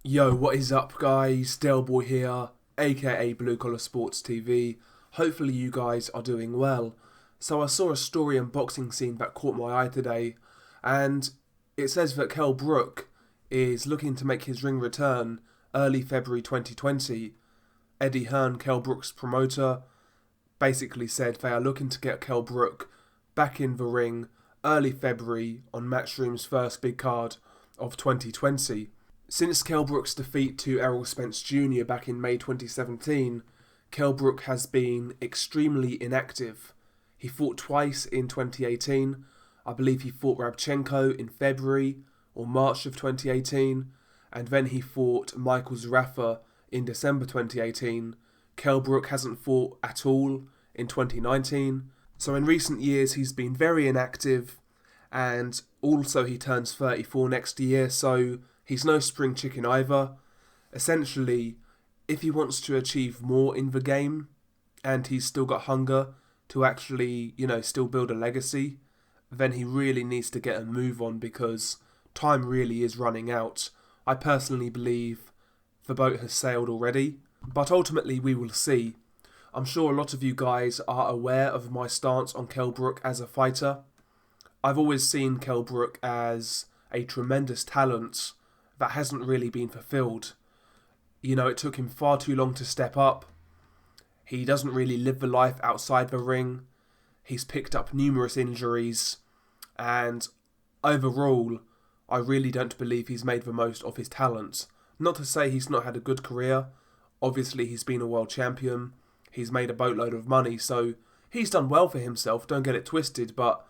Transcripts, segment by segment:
Yo, what is up guys? Delboy here, aka Blue Collar Sports TV. Hopefully you guys are doing well. So I saw a story and boxing scene that caught my eye today, and it says that Kell Brook is looking to make his ring return early February 2020. Eddie Hearn, Kell Brook's promoter, basically said they are looking to get Kell Brook back in the ring early February on Matchroom's first big card of 2020. Since Kell Brook's defeat to Errol Spence Jr. back in May 2017, Kell Brook has been extremely inactive. He fought twice in 2018. I believe he fought Rabchenko in February or March of 2018, and then he fought Michael Zarafa in December 2018. Kell Brook hasn't fought at all in 2019. So in recent years he's been very inactive, and also he turns 34 next year, so he's no spring chicken either. Essentially, if he wants to achieve more in the game, and he's still got hunger to actually, still build a legacy, then he really needs to get a move on because time really is running out. I personally believe the boat has sailed already, but ultimately we will see. I'm sure a lot of you guys are aware of my stance on Kell Brook as a fighter. I've always seen Kell Brook as a tremendous talent that hasn't really been fulfilled. It took him far too long to step up. He doesn't really live the life outside the ring. He's picked up numerous injuries, and overall, I really don't believe he's made the most of his talent. Not to say he's not had a good career. Obviously, he's been a world champion. He's made a boatload of money, so he's done well for himself, don't get it twisted, but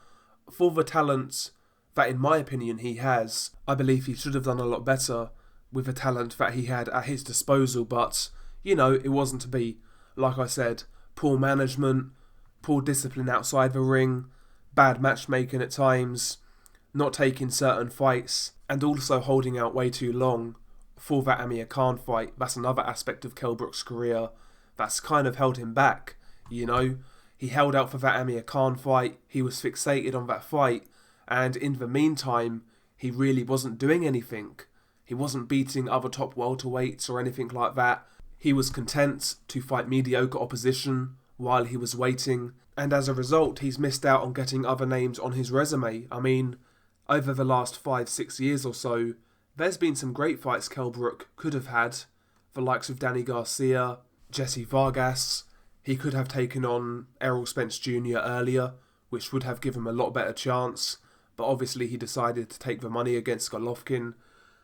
for the talent that in my opinion he has, I believe he should have done a lot better with the talent that he had at his disposal, but, it wasn't to be. Like I said, poor management, poor discipline outside the ring, bad matchmaking at times, not taking certain fights, and also holding out way too long for that Amir Khan fight. That's another aspect of Kell Brook's career that's kind of held him back, He held out for that Amir Khan fight, he was fixated on that fight, and in the meantime, he really wasn't doing anything. He wasn't beating other top welterweights or anything like that. He was content to fight mediocre opposition while he was waiting, and as a result, he's missed out on getting other names on his resume. I mean, over the last 5-6 years or so, there's been some great fights Kell Brook could have had, the likes of Danny Garcia, Jesse Vargas. He could have taken on Errol Spence Jr. earlier, which would have given him a lot better chance, but obviously he decided to take the money against Golovkin,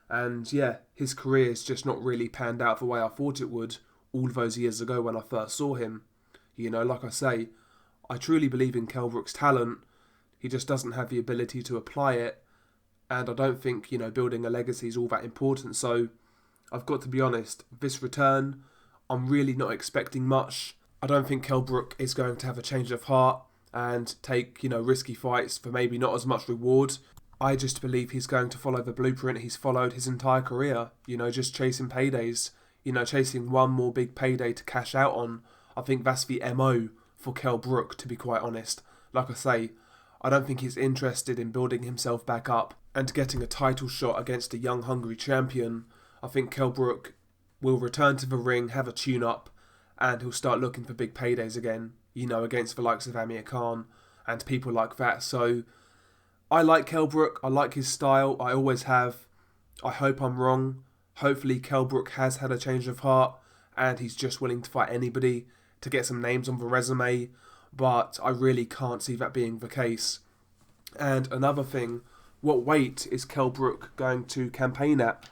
and yeah, his career's just not really panned out the way I thought it would all those years ago when I first saw him. Like I say, I truly believe in Kell Brook's talent, he just doesn't have the ability to apply it, and I don't think, building a legacy is all that important, so I've got to be honest, this return, I'm really not expecting much. I don't think Kell Brook is going to have a change of heart and take, risky fights for maybe not as much reward. I just believe he's going to follow the blueprint he's followed his entire career, just chasing paydays, chasing one more big payday to cash out on. I think that's the MO for Kell Brook, to be quite honest. Like I say, I don't think he's interested in building himself back up and getting a title shot against a young, hungry champion. I think Kell Brook will return to the ring, have a tune-up, and he'll start looking for big paydays again, against the likes of Amir Khan and people like that. So I like Kell Brook, I like his style, I always have. I hope I'm wrong. Hopefully Kell Brook has had a change of heart and he's just willing to fight anybody to get some names on the resume, but I really can't see that being the case. And another thing, what weight is Kell Brook going to campaign at?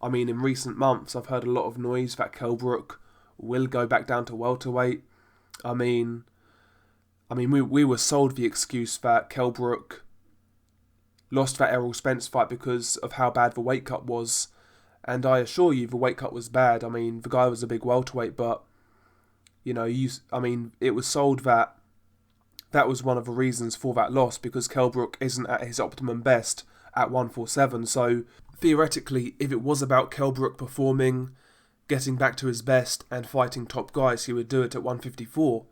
I mean, in recent months I've heard a lot of noise that Kell Brook will go back down to welterweight. I mean, we were sold the excuse that Kell Brook lost that Errol Spence fight because of how bad the weight cut was, and I assure you the weight cut was bad. I mean, the guy was a big welterweight, but it was sold that was one of the reasons for that loss, because Kell Brook isn't at his optimum best at 147. So theoretically, if it was about Kell Brook performing, getting back to his best and fighting top guys, he would do it at 154.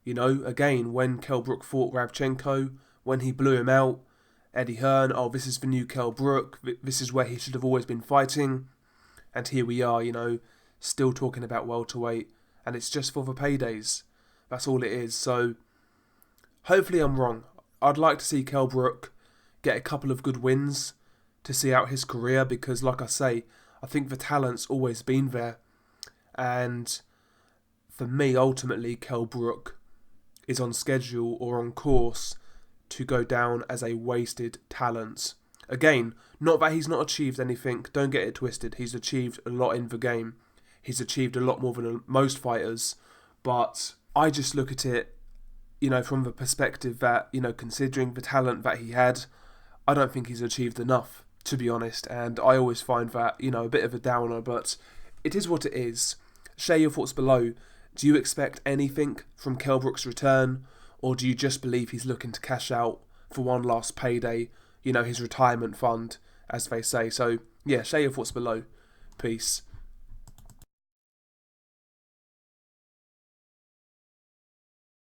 Again, when Kell Brook fought Rabchenko, when he blew him out, Eddie Hearn, this is the new Kell Brook, this is where he should have always been fighting. And here we are, still talking about welterweight, and it's just for the paydays. That's all it is. So hopefully I'm wrong. I'd like to see Kell Brook get a couple of good wins to see out his career, because like I say, I think the talent's always been there. And for me, ultimately, Kell Brook is on schedule or on course to go down as a wasted talent. Again, not that he's not achieved anything, don't get it twisted. He's achieved a lot in the game. He's achieved a lot more than most fighters. But I just look at it, from the perspective that, considering the talent that he had, I don't think he's achieved enough, to be honest. And I always find that, a bit of a downer, but it is what it is. Share your thoughts below. Do you expect anything from Kell Brook's return, or do you just believe he's looking to cash out for one last payday, his retirement fund, as they say? So, yeah, share your thoughts below. Peace.